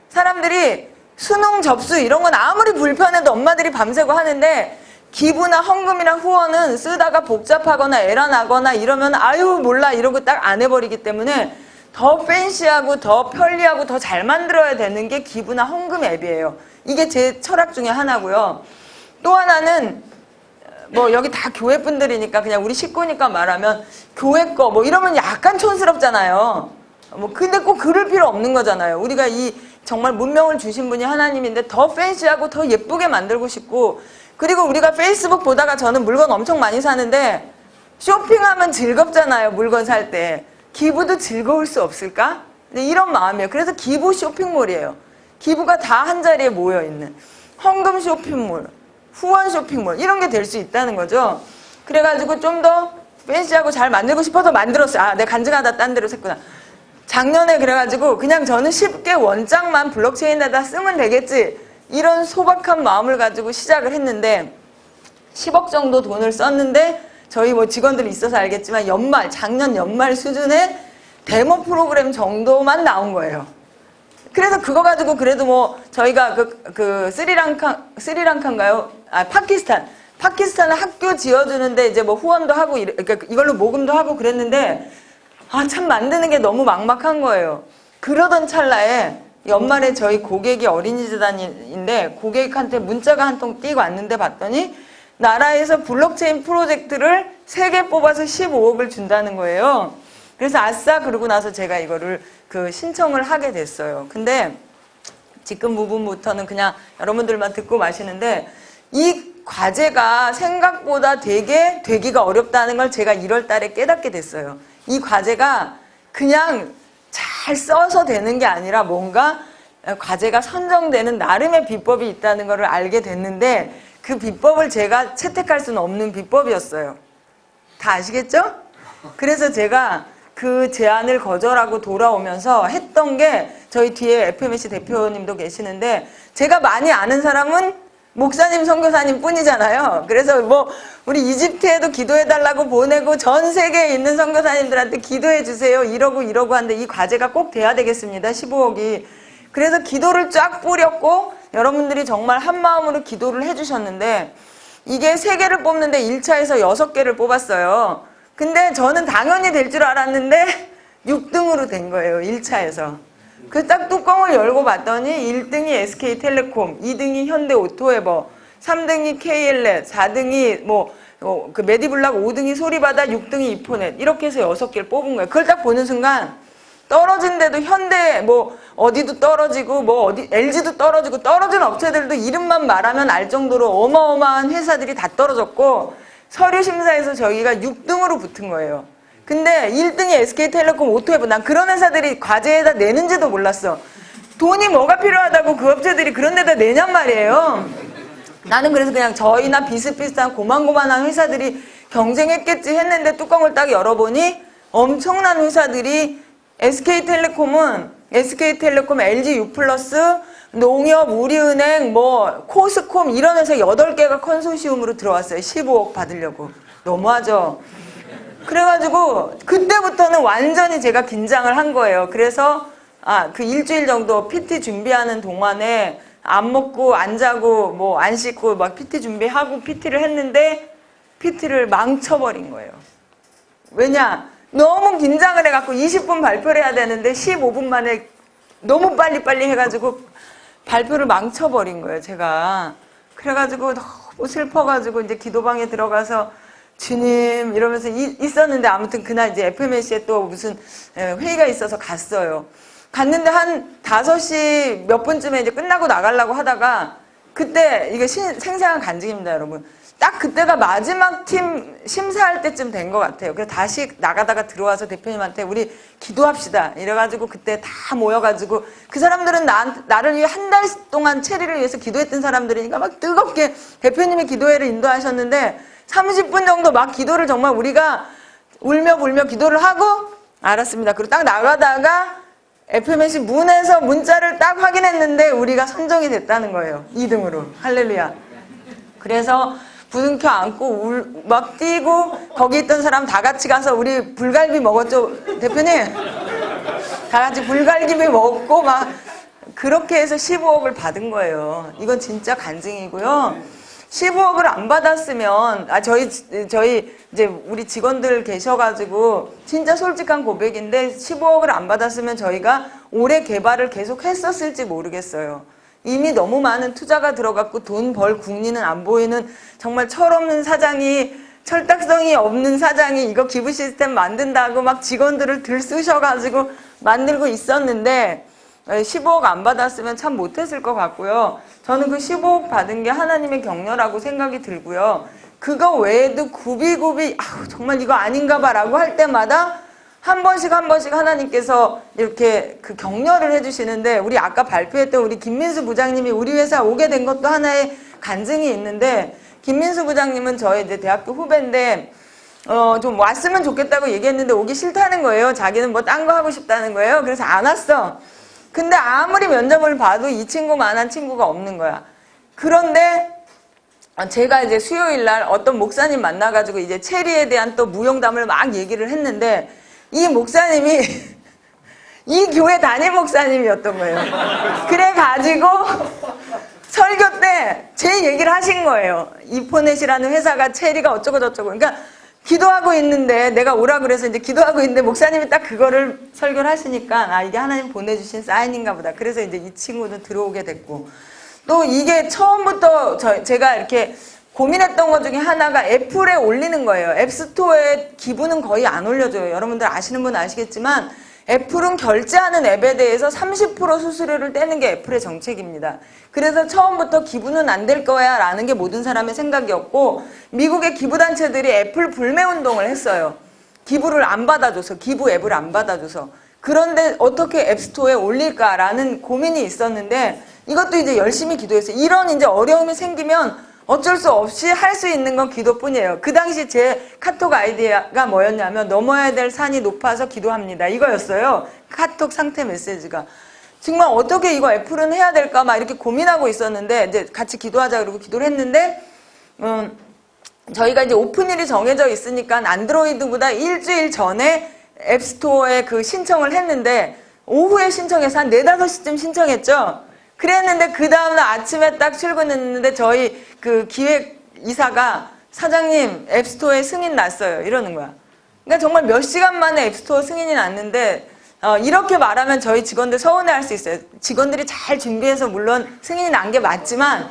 사람들이 수능 접수 이런 건 아무리 불편해도 엄마들이 밤새고 하는데 기부나 헌금이나 후원은 쓰다가 복잡하거나 에러 나거나 이러면 아유 몰라 이러고 딱 안 해버리기 때문에 더 팬시하고 더 편리하고 더 잘 만들어야 되는 게 기부나 헌금 앱이에요. 이게 제 철학 중에 하나고요. 또 하나는 뭐 여기 다 교회 분들이니까 그냥 우리 식구니까 말하면 교회 거 뭐 이러면 약간 촌스럽잖아요. 뭐 근데 꼭 그럴 필요 없는 거잖아요. 우리가 이 정말 문명을 주신 분이 하나님인데 더 팬시하고 더 예쁘게 만들고 싶고 그리고 우리가 페이스북 보다가 저는 물건 엄청 많이 사는데 쇼핑하면 즐겁잖아요. 물건 살 때. 기부도 즐거울 수 없을까? 네, 이런 마음이에요. 그래서 기부 쇼핑몰이에요. 기부가 다 한 자리에 모여있는 헌금 쇼핑몰, 후원 쇼핑몰 이런 게 될 수 있다는 거죠. 그래가지고 좀 더 팬시하고 잘 만들고 싶어서 만들었어요. 아, 내가 간증하다 딴 데로 샜구나. 작년에 그래가지고 그냥 저는 쉽게 원장만 블록체인에다 쓰면 되겠지 이런 소박한 마음을 가지고 시작을 했는데 10억 정도 돈을 썼는데 저희 뭐 직원들이 있어서 알겠지만 작년 연말 수준의 데모 프로그램 정도만 나온 거예요. 그래서 그거 가지고 그래도 뭐 저희가 스리랑카인가요? 아, 파키스탄에 학교 지어주는데 이제 뭐 후원도 하고 그러니까 이걸로 모금도 하고 그랬는데 아, 참 만드는 게 너무 막막한 거예요. 그러던 찰나에 연말에 저희 고객이 어린이재단인데 고객한테 문자가 한 통 띄고 왔는데 봤더니 나라에서 블록체인 프로젝트를 3개 뽑아서 15억을 준다는 거예요. 그래서 아싸 그러고 나서 제가 이거를 신청을 하게 됐어요. 근데 지금 부분부터는 그냥 여러분들만 듣고 마시는데 이 과제가 생각보다 되게 되기가 어렵다는 걸 제가 1월 달에 깨닫게 됐어요. 이 과제가 그냥 잘 써서 되는 게 아니라 뭔가 과제가 선정되는 나름의 비법이 있다는 걸 알게 됐는데 그 비법을 제가 채택할 수는 없는 비법이었어요. 다 아시겠죠? 그래서 제가 그 제안을 거절하고 돌아오면서 했던 게 저희 뒤에 FMC 대표님도 계시는데 제가 많이 아는 사람은 목사님, 선교사님 뿐이잖아요. 그래서 뭐 우리 이집트에도 기도해달라고 보내고 전 세계에 있는 선교사님들한테 기도해주세요. 이러고 하는데 이 과제가 꼭 돼야 되겠습니다. 15억이. 그래서 기도를 쫙 뿌렸고 여러분들이 정말 한마음으로 기도를 해주셨는데 이게 3개를 뽑는데 1차에서 6개를 뽑았어요. 근데 저는 당연히 될 줄 알았는데 6등으로 된 거예요. 1차에서. 그 딱 뚜껑을 열고 봤더니 1등이 SK텔레콤, 2등이 현대오토에버, 3등이 KL넷, 4등이 그 메디블락, 5등이 소리바다, 6등이 이포넷 이렇게 해서 6개를 뽑은 거예요. 그걸 딱 보는 순간 떨어진데도 현대 어디도 떨어지고 LG도 떨어지고 떨어진 업체들도 이름만 말하면 알 정도로 어마어마한 회사들이 다 떨어졌고 서류 심사에서 저희가 6등으로 붙은 거예요. 근데 1등이 SK텔레콤, 오토에버 난 그런 회사들이 과제에다 내는지도 몰랐어. 돈이 뭐가 필요하다고 그 업체들이 그런 데다 내냔 말이에요. 나는 그래서 그냥 저희나 비슷비슷한 고만고만한 회사들이 경쟁했겠지 했는데 뚜껑을 딱 열어보니 엄청난 회사들이 SK텔레콤은 SK텔레콤, LGU+, 농협, 우리은행, 코스콤 이런 회사 8개가 컨소시엄으로 들어왔어요. 15억 받으려고. 너무하죠? 그래가지고 그때부터는 완전히 제가 긴장을 한 거예요. 그래서 그 일주일 정도 PT 준비하는 동안에 안 먹고 안 자고 안 씻고 막 PT 준비하고 PT를 했는데 PT를 망쳐버린 거예요. 왜냐? 너무 긴장을 해갖고 20분 발표를 해야 되는데 15분 만에 너무 빨리빨리 해가지고 발표를 망쳐버린 거예요, 제가. 그래가지고 너무 슬퍼가지고 이제 기도방에 들어가서 주님 이러면서 있었는데 아무튼 그날 이제 FMC에 또 무슨 회의가 있어서 갔어요. 갔는데 한 5시 몇 분쯤에 이제 끝나고 나가려고 하다가 그때 이게 생생한 간증입니다, 여러분. 딱 그때가 마지막 팀 심사할 때쯤 된 것 같아요. 그래서 다시 나가다가 들어와서 대표님한테 우리 기도합시다. 이래가지고 그때 다 모여가지고 그 사람들은 나를 위해 한 달 동안 체리를 위해서 기도했던 사람들이니까 막 뜨겁게 대표님이 기도회를 인도하셨는데 30분 정도 막 기도를 정말 우리가 울며 불며 기도를 하고 알았습니다. 그리고 딱 나가다가 FMC 문에서 문자를 딱 확인했는데 우리가 선정이 됐다는 거예요. 2등으로. 할렐루야. 그래서 부둥켜 안고 막 뛰고 거기 있던 사람 다 같이 가서 우리 불갈비 먹었죠. 대표님. 다 같이 불갈비 먹고 막 그렇게 해서 15억을 받은 거예요. 이건 진짜 간증이고요. 15억을 안 받았으면 저희 이제 우리 직원들 계셔가지고 진짜 솔직한 고백인데 15억을 안 받았으면 저희가 올해 개발을 계속 했었을지 모르겠어요. 이미 너무 많은 투자가 들어갔고 돈 벌 국리는 안 보이는 정말 철없는 사장이 철딱성이 없는 사장이 이거 기부 시스템 만든다고 막 직원들을 들쑤셔가지고 만들고 있었는데 15억 안 받았으면 참 못했을 것 같고요. 저는 그 15억 받은 게 하나님의 격려라고 생각이 들고요. 그거 외에도 굽이굽이 정말 이거 아닌가 봐라고 할 때마다 한 번씩 하나님께서 이렇게 그 격려를 해주시는데 우리 아까 발표했던 우리 김민수 부장님이 우리 회사 오게 된 것도 하나의 간증이 있는데 김민수 부장님은 저의 이제 대학교 후배인데 좀 왔으면 좋겠다고 얘기했는데 오기 싫다는 거예요. 자기는 뭐 딴 거 하고 싶다는 거예요. 그래서 안 왔어. 근데 아무리 면접을 봐도 이 친구만한 친구가 없는 거야. 그런데 제가 이제 수요일 날 어떤 목사님 만나가지고 이제 체리에 대한 또 무용담을 막 얘기를 했는데 이 목사님이 이 교회 담임 목사님이었던 거예요. 그래가지고 설교 때 제 얘기를 하신 거예요. 이포넷이라는 회사가 체리가 어쩌고 저쩌고. 그러니까 기도하고 있는데 내가 오라 그래서 이제 기도하고 있는데 목사님이 딱 그거를 설교를 하시니까 이게 하나님 보내주신 사인인가 보다. 그래서 이제 이 친구는 들어오게 됐고 또 이게 처음부터 제가 이렇게 고민했던 것 중에 하나가 애플에 올리는 거예요. 앱스토어에 기부는 거의 안 올려줘요. 여러분들 아시는 분 아시겠지만 애플은 결제하는 앱에 대해서 30% 수수료를 떼는 게 애플의 정책입니다. 그래서 처음부터 기부는 안 될 거야 라는 게 모든 사람의 생각이었고 미국의 기부단체들이 애플 불매운동을 했어요. 기부를 안 받아줘서 기부 앱을 안 받아줘서 그런데 어떻게 앱스토어에 올릴까라는 고민이 있었는데 이것도 이제 열심히 기도했어요. 이런 이제 어려움이 생기면 어쩔 수 없이 할 수 있는 건 기도뿐이에요. 그 당시 제 카톡 아이디어가 뭐였냐면 넘어야 될 산이 높아서 기도합니다. 이거였어요. 카톡 상태 메시지가. 정말 어떻게 이거 애플은 해야 될까 막 이렇게 고민하고 있었는데 이제 같이 기도하자 그러고 기도를 했는데 저희가 이제 오픈일이 정해져 있으니까 안드로이드보다 일주일 전에 앱스토어에 그 신청을 했는데 오후에 신청해서 한 4, 5시쯤 신청했죠. 그랬는데 그 다음날 아침에 딱 출근했는데 저희 그 기획이사가 사장님 앱스토어에 승인 났어요 이러는 거야. 그러니까 정말 몇 시간 만에 앱스토어 승인이 났는데 이렇게 말하면 저희 직원들 서운해할 수 있어요. 직원들이 잘 준비해서 물론 승인이 난 게 맞지만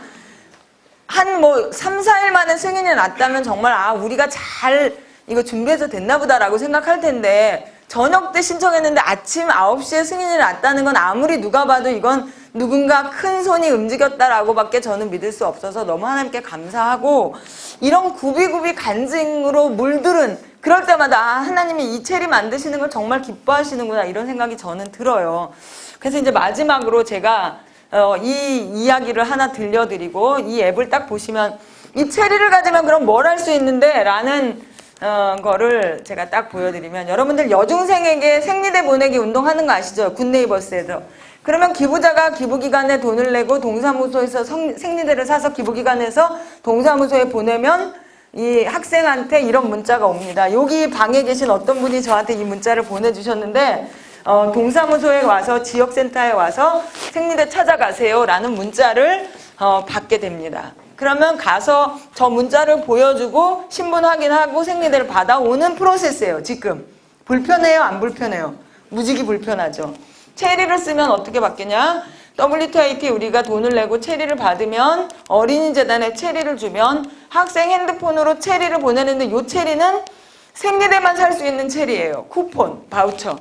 한 뭐 3, 4일 만에 승인이 났다면 정말 우리가 잘 이거 준비해서 됐나 보다라고 생각할 텐데 저녁 때 신청했는데 아침 9시에 승인이 났다는 건 아무리 누가 봐도 이건 누군가 큰 손이 움직였다라고 밖에 저는 믿을 수 없어서 너무 하나님께 감사하고 이런 굽이굽이 간증으로 물들은 그럴 때마다 하나님이 이 체리 만드시는 걸 정말 기뻐하시는구나 이런 생각이 저는 들어요. 그래서 이제 마지막으로 제가 이 이야기를 하나 들려드리고 이 앱을 딱 보시면 이 체리를 가지면 그럼 뭘 할 수 있는데 라는 거를 제가 딱 보여드리면 여러분들 여중생에게 생리대 보내기 운동하는 거 아시죠? 굿네이버스에서. 그러면 기부자가 기부기관에 돈을 내고 동사무소에서 생리대를 사서 기부기관에서 동사무소에 보내면 이 학생한테 이런 문자가 옵니다. 여기 방에 계신 어떤 분이 저한테 이 문자를 보내주셨는데 동사무소에 와서 지역센터에 와서 생리대 찾아가세요 라는 문자를 받게 됩니다. 그러면 가서 저 문자를 보여주고 신분 확인하고 생리대를 받아오는 프로세스예요. 지금 불편해요? 안 불편해요? 무지개 불편하죠. 체리를 쓰면 어떻게 받겠냐? WTIT 우리가 돈을 내고 체리를 받으면 어린이재단에 체리를 주면 학생 핸드폰으로 체리를 보내는데 이 체리는 생리대만 살 수 있는 체리예요. 쿠폰, 바우처.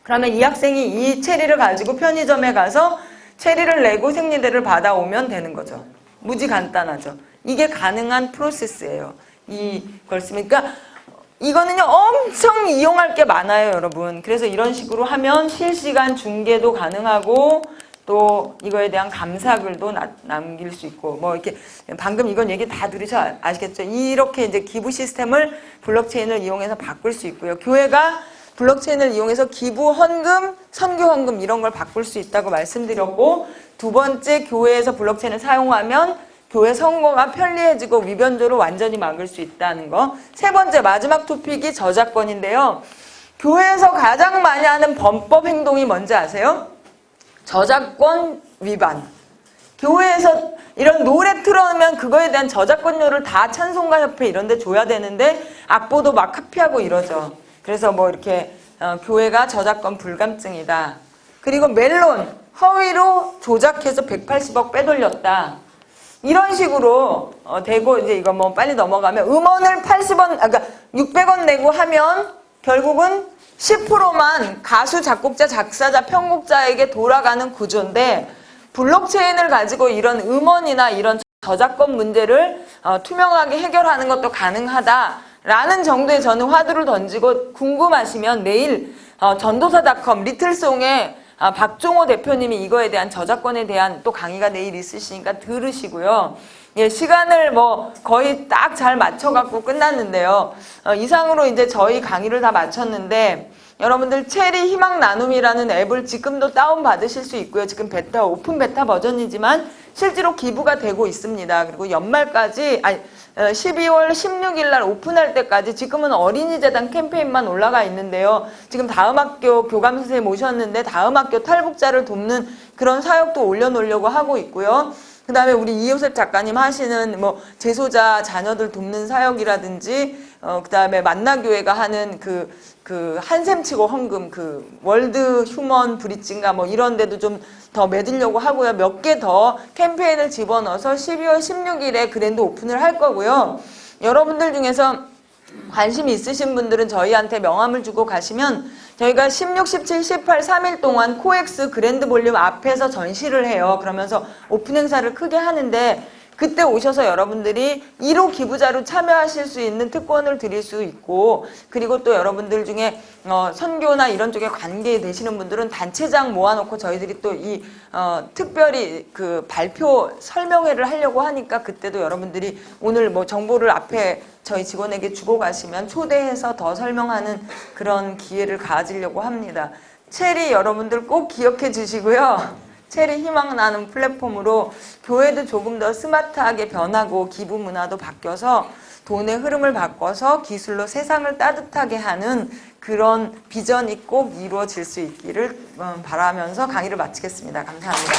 그러면 이 학생이 이 체리를 가지고 편의점에 가서 체리를 내고 생리대를 받아오면 되는 거죠. 무지 간단하죠. 이게 가능한 프로세스예요. 이걸 쓰면. 그러니까 이거는요 엄청 이용할 게 많아요 여러분. 그래서 이런 식으로 하면 실시간 중계도 가능하고 또 이거에 대한 감사글도 남길 수 있고 뭐 이렇게 방금 이건 얘기 다 들으셔 아시겠죠? 이렇게 이제 기부 시스템을 블록체인을 이용해서 바꿀 수 있고요. 교회가 블록체인을 이용해서 기부, 헌금, 선교 헌금 이런 걸 바꿀 수 있다고 말씀드렸고, 두 번째, 교회에서 블록체인을 사용하면 교회 선거가 편리해지고 위변조를 완전히 막을 수 있다는 거. 세 번째, 마지막 토픽이 저작권인데요. 교회에서 가장 많이 하는 범법 행동이 뭔지 아세요? 저작권 위반. 교회에서 이런 노래 틀어놓으면 그거에 대한 저작권료를 다 찬송가 협회 이런 데 줘야 되는데 악보도 막 카피하고 이러죠. 그래서 뭐 이렇게 교회가 저작권 불감증이다. 그리고 멜론, 허위로 조작해서 180억 빼돌렸다. 이런 식으로 되고, 이제 이거 뭐 빨리 넘어가면 음원을 80원, 그러니까 600원 내고 하면 결국은 10%만 가수, 작곡자, 작사자, 편곡자에게 돌아가는 구조인데, 블록체인을 가지고 이런 음원이나 이런 저작권 문제를 투명하게 해결하는 것도 가능하다라는 정도의 저는 화두를 던지고, 궁금하시면 내일 전도사닷컴 리틀송에 박종호 대표님이 이거에 대한 저작권에 대한 또 강의가 내일 있으시니까 들으시고요. 예, 시간을 뭐 거의 딱 잘 맞춰갖고 끝났는데요. 이상으로 이제 저희 강의를 다 마쳤는데, 여러분들 체리 희망 나눔이라는 앱을 지금도 다운받으실 수 있고요. 지금 베타, 오픈 베타 버전이지만 실제로 기부가 되고 있습니다. 그리고 연말까지, 12월 16일 날 오픈할 때까지 지금은 어린이재단 캠페인만 올라가 있는데요. 지금 다음학교 교감 선생님 오셨는데 다음학교 탈북자를 돕는 그런 사역도 올려놓으려고 하고 있고요. 그 다음에 우리 이효셉 작가님 하시는 뭐 재소자 자녀들 돕는 사역이라든지, 그 다음에 만나교회가 하는 그 한샘치고 헌금, 그 월드 휴먼 브릿지인가 뭐 이런 데도 좀 더 매들려고 하고요. 몇 개 더 캠페인을 집어넣어서 12월 16일에 그랜드 오픈을 할 거고요. 여러분들 중에서 관심 있으신 분들은 저희한테 명함을 주고 가시면 저희가 16, 17, 18, 3일 동안 코엑스 그랜드 볼륨 앞에서 전시를 해요. 그러면서 오픈 행사를 크게 하는데, 그때 오셔서 여러분들이 1호 기부자로 참여하실 수 있는 특권을 드릴 수 있고, 그리고 또 여러분들 중에 선교나 이런 쪽에 관계되시는 분들은 단체장 모아놓고 저희들이 또 이 특별히 그 발표 설명회를 하려고 하니까, 그때도 여러분들이 오늘 뭐 정보를 앞에 저희 직원에게 주고 가시면 초대해서 더 설명하는 그런 기회를 가지려고 합니다. 체리 여러분들 꼭 기억해 주시고요. 체리 희망 나눔 플랫폼으로 교회도 조금 더 스마트하게 변하고 기부 문화도 바뀌어서 돈의 흐름을 바꿔서 기술로 세상을 따뜻하게 하는 그런 비전이 꼭 이루어질 수 있기를 바라면서 강의를 마치겠습니다. 감사합니다.